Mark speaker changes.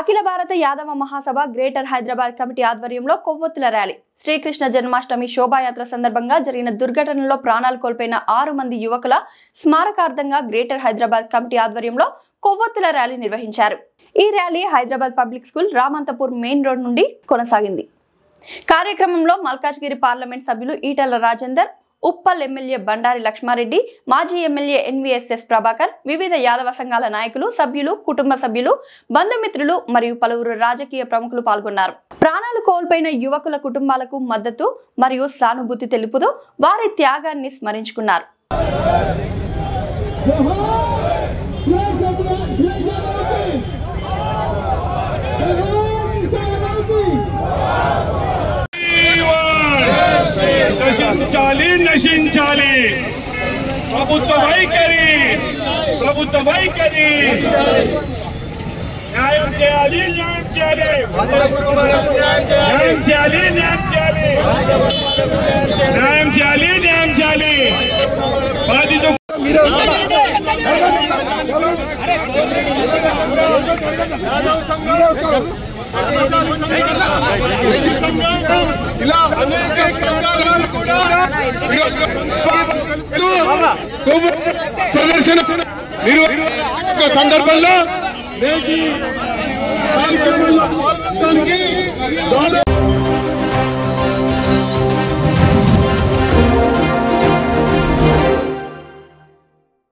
Speaker 1: అఖిల భారత యాదవ మహాసభ greater Hyderabad committee ఆధ్వర్యంలో కొవ్వొత్తుల rally. Srikrishna Janmashtami శోభాయాత్ర సందర్భంగా జరిగిన దుర్ఘటనలో ప్రాణాలు కోల్పోయిన 6 మంది యువకుల స్మారకార్థంగా గ్రేటర్ హైదరాబాద్ కమిటీ ఆధ్వర్యంలో కొవ్వొత్తుల ర్యాలీ నిర్వహించారు. ఈ rally Hyderabad public school Ramanthapur main road నుండి కొనసాగింది. కార్యక్రమంలో మల్కాజ్గిరి పార్లమెంట్ సభ్యులు ఈటల రాజేందర్, ఉప్పల్ ఎమ్మెల్యే బండారి లక్ష్మారెడ్డి, మాజీ ఎమ్మెల్యే ఎన్వీఎస్ఎస్ ప్రభాకర్, వివిధ యాదవ సంఘాల నాయకులు, సభ్యులు, కుటుంబ సభ్యులు, బంధుమిత్రులు మరియు పలువురు రాజకీయ ప్రముఖులు పాల్గొన్నారు. ప్రాణాలు కోల్పోయిన యువకుల కుటుంబాలకు మద్దతు మరియు సానుభూతి తెలుపుతూ వారి త్యాగాన్ని స్మరించుకున్నారు.
Speaker 2: నశించాలి ప్రభుత్వ వైఖరి న్యాయం చేయాలి బాధిత
Speaker 3: ఇలా అనేక సంఘాలను కూడా ప్రదర్శన సందర్భంలో కార్యక్రమంలో పాల్గొనడానికి